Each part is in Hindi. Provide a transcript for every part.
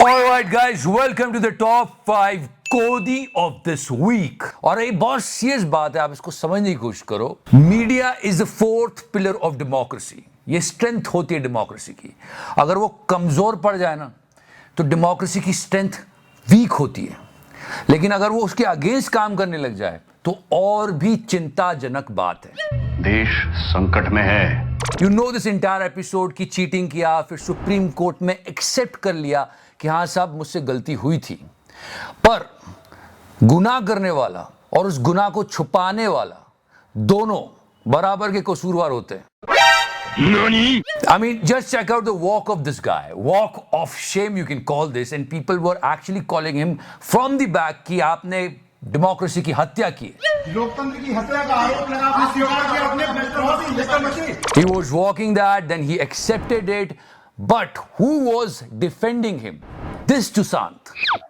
Alright guys, welcome to the top 5 कोदी of this week. और ये बहुत सीरियस बात है, आप इसको समझने की कोशिश करो. Media is the fourth pillar of democracy. ये स्ट्रेंथ होती है डेमोक्रेसी की. अगर वो कमजोर पड़ जाए ना तो डेमोक्रेसी की स्ट्रेंथ वीक होती है. लेकिन अगर वो उसके अगेंस्ट काम करने लग जाए तो और भी चिंताजनक बात है. देश संकट में है. You know this entire episode की चीटिंग किया, फिर सुप्रीम कोर्ट में एक्सेप्ट कर लिया कि हाँ साहब मुझसे गलती हुई थी. पर गुनाह करने वाला और उस गुनाह को छुपाने वाला दोनों बराबर के कसूरवार होते हैं. I mean, just check out the walk of this guy. Walk of shame you can call this, and people were actually calling him from the back कि आपने डेमोक्रेसी की हत्या की. लोकतंत्र की हत्या का आरोप लगा अपने स्वीकार किया अपने. He was walking that, then he accepted it, but who was defending him? This Sushant.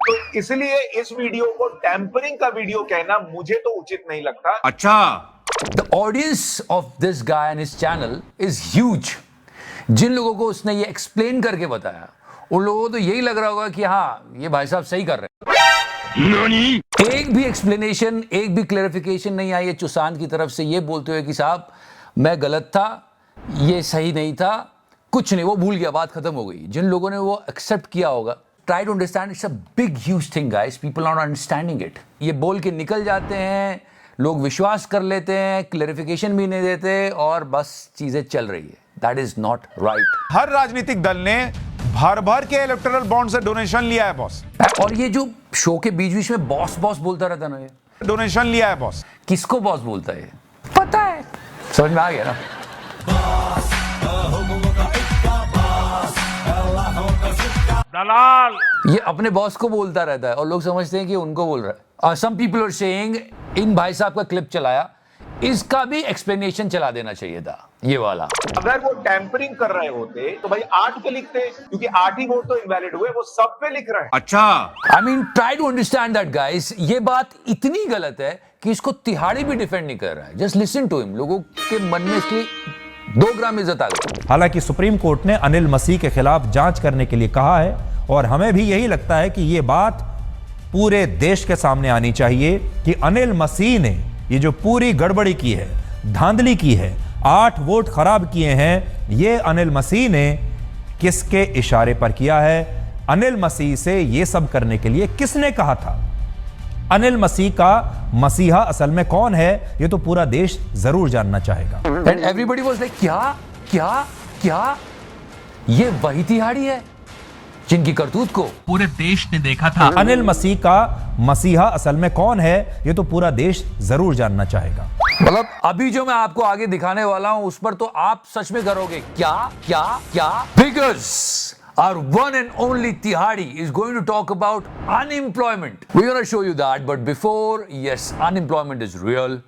तो इसलिए इस वीडियो को टैंपरिंग का वीडियो कहना मुझे तो उचित नहीं लगता. अच्छा, The audience of this guy and his channel is huge. जिन लोगों को उसने ये एक्सप्लेन करके बताया उन लोगों को तो यही लग रहा होगा कि हाँ ये भाई साहब सही कर रहे हैं. एक भी एक्सप्लेनेशन, एक भी क्लैरिफिकेशन नहीं आई है सुशांत की तरफ से ये बोलते हुए कि साहब मैं गलत था, ये सही नहीं था, कुछ नहीं, वो भूल गया, बात खत्म हो गई. जिन लोगों ने वो एक्सेप्ट किया होगा, try to understand. It's a big huge thing guys, people are not understanding it. ये बोल के निकल जाते हैं, लोग विश्वास कर लेते हैं, क्लैरिफिकेशन भी नहीं देते और बस चीजें चल रही है. That is not right. हर राजनीतिक दल ने भर भर के इलेक्टोरल बॉन्ड से डोनेशन लिया है बॉस. और ये जो शो के बीच बीच में बॉस बॉस बोलता रहता ना, ये डोनेशन लिया है बॉस. किसको बॉस बोलता है पता है? समझ में आ गया ना. दलाल. ये अपने बॉस को बोलता रहता है और लोग समझते हैं कि उनको बोल रहा है. Some people are saying in भाई साहब का क्लिप चलाया, इसका भी एक्सप्लेनेशन चला देना चाहिए था ये वाला. अगर वो टैंपरिंग कर रहे होते तो भाई 8 पे लिखते, क्योंकि 8 ही वोट तो इनवैलिड हुए, वो सब पे लिख रहे हैं. अच्छा, I mean try to understand that guys. ये बात इतनी गलत है कि इसको तिहाड़ी भी डिफेंड नहीं कर रहा है. Just listen to him. लोगों के मन में इसकी 2 ग्राम इज्जत आ गई. हालांकि सुप्रीम कोर्ट ने अनिल मसीह के खिलाफ जांच करने के लिए कहा है और हमें भी यही लगता है कि यह बात पूरे देश के सामने आनी चाहिए कि अनिल मसीह ने ये जो पूरी गड़बड़ी की है, धांधली की है, 8 वोट खराब किए हैं, ये अनिल मसीह ने किसके इशारे पर किया है? अनिल मसीह से ये सब करने के लिए किसने कहा था? अनिल मसीह का मसीहा असल में कौन है, ये तो पूरा देश जरूर जानना चाहेगा. एंड एवरीबॉडी वाज लाइक क्या क्या क्या, ये वही तिहाड़ी है जिनकी करतूत को पूरे देश ने देखा था. अनिल मसीह का मसीहा असल में कौन है, ये तो पूरा देश जरूर जानना चाहेगा. मतलब अभी जो मैं आपको आगे दिखाने वाला हूं उस पर तो आप सच में करोगे क्या क्या क्या. Because our one and only Tihadi is going to talk about unemployment. We're going to show you that, but before, yes, unemployment is real.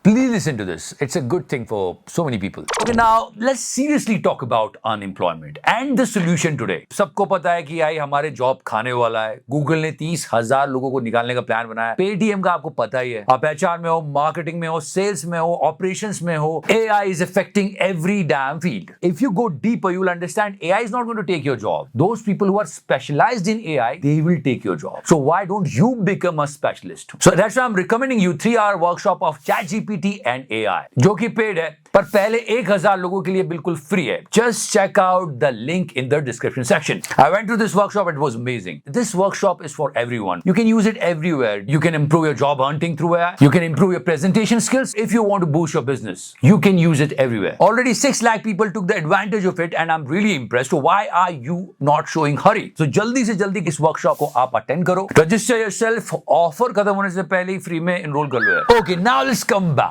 Please listen to this. It's a good thing for so many people. Okay, now let's seriously talk about unemployment and the solution today. सबको पता है कि AI हमारे जॉब खाने वाला है. गूगल ने 30,000 लोगों को निकालने का प्लान बनाया. पेटीएम का आपको पता ही है. आप HR में हो, मार्केटिंग में हो, सेल्स में हो, ऑपरेशंस में हो, AI is affecting every damn field. If you go deeper, you will understand AI is not going to take your job. Those people who are specialized in AI, they will take your job. So why don't you become a specialist? So that's why I'm recommending you 3-hour workshop of ChatGPT and AI, जो कि पेड है पर पहले 1000 लोगों के लिए बिल्कुल फ्री है. Just check out the link in the description section. I went to this workshop, it was amazing. This workshop is for everyone. You can use it everywhere. You can improve your job hunting through AI. You can improve your presentation skills if you want to boost your business. You can use it everywhere. Already 6 lakh people took the advantage of it and I'm really impressed. So why are you not showing hurry? So जल्दी से जल्दी इस workshop को आप attend करो. Register yourself. Offer खत्म होने से पहले ही फ्री में enroll कर लो. Okay, now let's come back.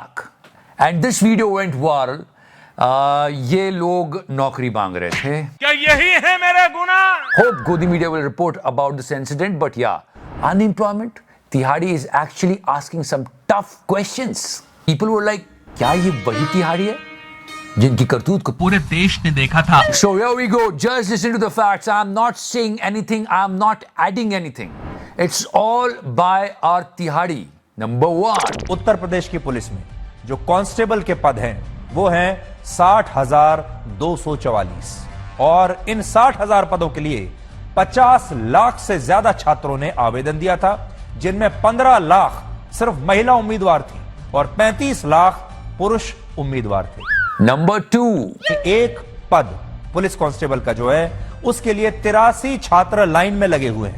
And this video went viral. ये लोग नौकरी मांग रहे थे. क्या यही है मेरा गुनाह? Hope Godi media will report about this incident, but yeah, unemployment. Tihadi is actually asking some tough questions. People were like, क्या ये वही तिहाड़ी है जिनकी करतूत को पूरे देश ने देखा था. So here we go. Just listen to the facts. I'm not saying anything. I'm not adding anything. It's all by our Tihadi. Number 1. Uttar Pradesh की पुलिस में जो कांस्टेबल के पद हैं वो हैं 60,244 और इन 60,000 पदों के लिए 50 लाख से ज्यादा छात्रों ने आवेदन दिया था, जिनमें 15 लाख सिर्फ महिला उम्मीदवार थी और 35 लाख पुरुष उम्मीदवार थे। नंबर 2, एक पद पुलिस कांस्टेबल का जो है उसके लिए 83 छात्र लाइन में लगे हुए हैं।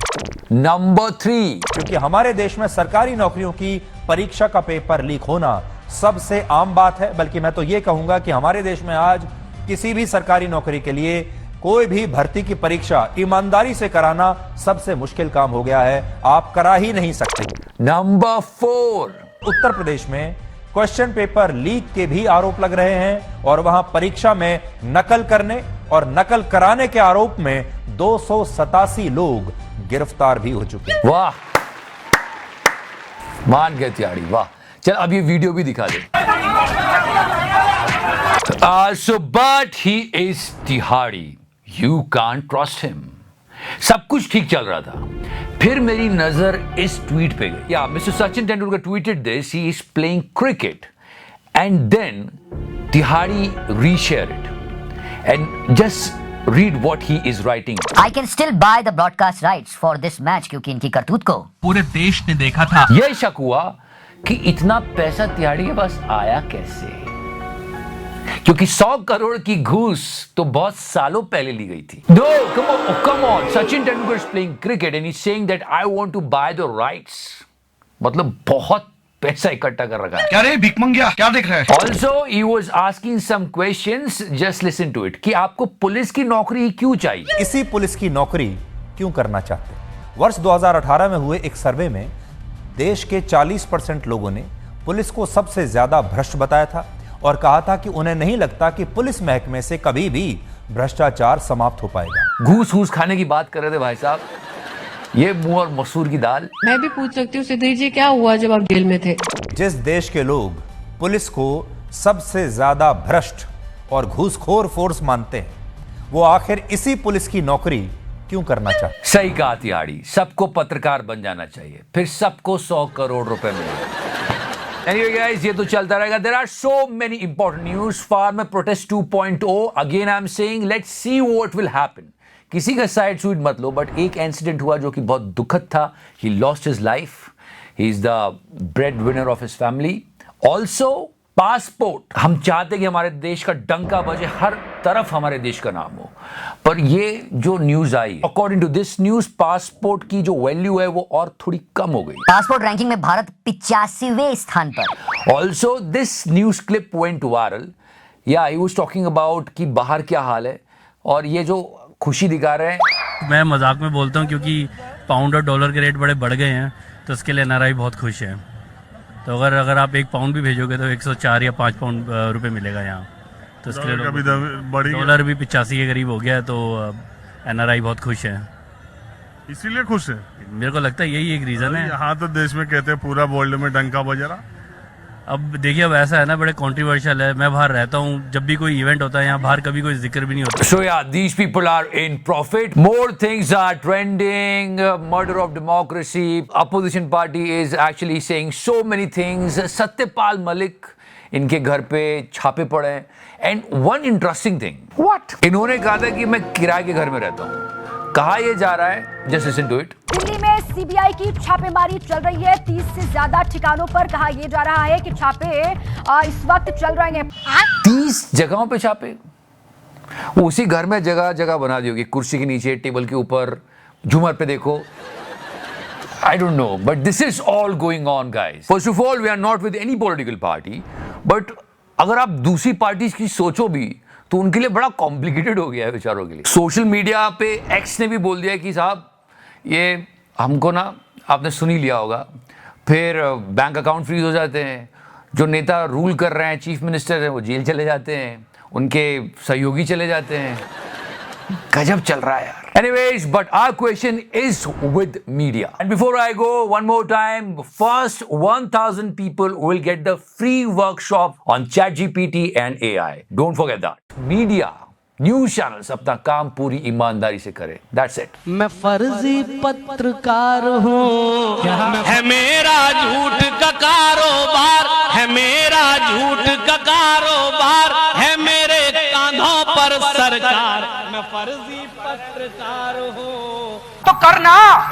नंबर 3, क्योंकि हमारे देश में सरकारी नौकरियों की परीक्षा का पेपर लीक होना सबसे आम बात है, बल्कि मैं तो यह कहूंगा कि हमारे देश में आज किसी भी सरकारी नौकरी के लिए कोई भी भर्ती की परीक्षा ईमानदारी से कराना सबसे मुश्किल काम हो गया है, आप करा ही नहीं सकते। नंबर 4, उत्तर प्रदेश में क्वेश्चन पेपर लीक के भी आरोप लग रहे हैं और वहां परीक्षा में नकल करने और नकल कराने के आरोप में 287 लोग गिरफ्तार भी हो चुके हैं। वाह, मान गए तिहाड़ी, वाह। चल अब ये वीडियो भी दिखा दे। So but he is तिहाड़ी, you can't trust him। सब कुछ ठीक चल रहा था, फिर मेरी नजर इस ट्वीट पे गई। या mister Sachin Tendulkar tweeted this, he is playing cricket and then तिहाड़ी reshared it and just read what he is writing। I can still buy the broadcast rights for this match क्योंकि इनकी करतूत को पूरे देश ने देखा था। यह शक हुआ कि इतना पैसा तिहाड़ी के पास आया कैसे, क्योंकि 100 करोड़ की घूस तो बहुत सालों पहले ली गई थी। No, come on, Sachin Tendulkar is playing cricket and he's saying that I want to buy the rights। मतलब बहुत पैसा इकट्ठा कर रखा है। क्या रे भिखमंगिया, क्या देख रहा है? Also, he was asking some questions, just listen to it, कि आपको पुलिस की नौकरी क्यों चाहिए? इसी पुलिस की नौकरी क्यों करना चाहते हैं? वर्ष 2018 में हुए एक सर्वे में देश के 40% लोगों ने पुलिस को सबसे ज्यादा भ्रष्ट बताया था और कहा था कि उन्हें नहीं लगता कि पुलिस महकमे से कभी भी भ्रष्टाचार समाप्त हो पाएगा। घूस घूस खाने की बात कर रहे थे भाई साहब, ये मुंह और मसूर की दाल। मैं भी पूछ सकती हूँ सिद्धि जी, क्या हुआ जब आप जेल में थे? जिस देश के लोग पुलिस को सबसे ज्यादा भ्रष्ट और घूसखोर फोर्स मानते हैं, वो आखिर इसी पुलिस की नौकरी क्यों करना चाहते? सही कहा तिहाड़ी, सबको पत्रकार बन जाना चाहिए, फिर सबको 100 करोड़ रुपए मिलेंगे। Anyway guys, ये तो चलता रहेगा। There are so many important news। Farmer Protest 2.0, again I'm saying let's see what will happen। किसी का साइड सुइड मत लो, बट एक इंसिडेंट हुआ जो कि बहुत दुखद था। He lost his life। He is the breadwinner of his family। Also passport, हम चाहते हैं कि हमारे देश का डंका बजे, हर तरफ हमारे देश का नाम हो, पर ये जो न्यूज आई, according to this news, passport की जो वैल्यू है वो और थोड़ी कम हो गई। पासपोर्ट रैंकिंग में भारत 85वें स्थान पर। Also this news clip went viral. या आई वाज टॉकिंग अबाउट कि बाहर क्या हाल है, और ये जो खुशी दिखा रहे हैं, मैं मजाक में बोलता हूँ क्योंकि पाउंड और डॉलर के रेट बड़े बढ़ गए हैं, तो उसके लिए एनआरआई बहुत खुश है। तो अगर आप 1 पाउंड भी भेजोगे तो 104 या 5 पाउंड रुपए मिलेगा यहाँ, तो उसके लिए डॉलर भी 85 के करीब हो गया है, तो एनआरआई बहुत खुश है। इसीलिए खुश है, मेरे को लगता है यही एक रीज़न है। यहाँ तो देश में कहते हैं पूरा वर्ल्ड में डंका बज रहा। अब देखिए, अब ऐसा है ना, बड़े कंट्रोवर्शियल है। मैं बाहर रहता हूँ, जब भी कोई इवेंट होता है यहाँ बाहर कभी कोई जिक्र भी नहीं होता। So yeah, these people are in profit. More things are trending. Murder of democracy. Opposition party is actually saying so many things. Satyapal Malik, इनके घर पे छापे पड़े। And one interesting thing. What? इन्होंने कहा था कि मैं किराए के घर में रहता हूँ। कहा ये जा रहा है, just listen to it. Delhi में सीबीआई की छापेमारी चल रही है। 30 से ज्यादा ठिकानों पर कहा यह जा रहा है कि छापे इस वक्त चल रहे हैं। 30 जगहों पे छापे, उसी घर में जगह जगह बना दी होगी, कुर्सी के नीचे, टेबल के ऊपर, झूमर पे देखो। I don't know, but this is all going on, guys. First of all, we are not with any political party, but अगर आप दूसरी पार्टी की सोचो भी तो उनके लिए बड़ा कॉम्प्लिकेटेड हो गया है बेचारों के लिए। सोशल मीडिया पे एक्स ने भी बोल दिया कि साहब ये हमको ना, आपने सुन ही लिया होगा, फिर बैंक अकाउंट फ्रीज हो जाते हैं, जो नेता रूल कर रहे हैं, चीफ मिनिस्टर हैं, वो जेल चले जाते हैं, उनके सहयोगी चले जाते हैं। गजब चल रहा है यार। Anyways, but our question is with media. And before I go, one more time, first 1,000 people will get the free workshop on ChatGPT and AI. Don't forget that. Media, news channels अपना काम पूरी ईमानदारी से करें. That's it. मैं फर्जी पत्रकार हूँ, है मेरा झूठ का कारोबार, है मेरा झूठ का कारोबार, है मेरे कांधों पर सरकार। मैं फर्जी पत्रकार हूँ। तो करना।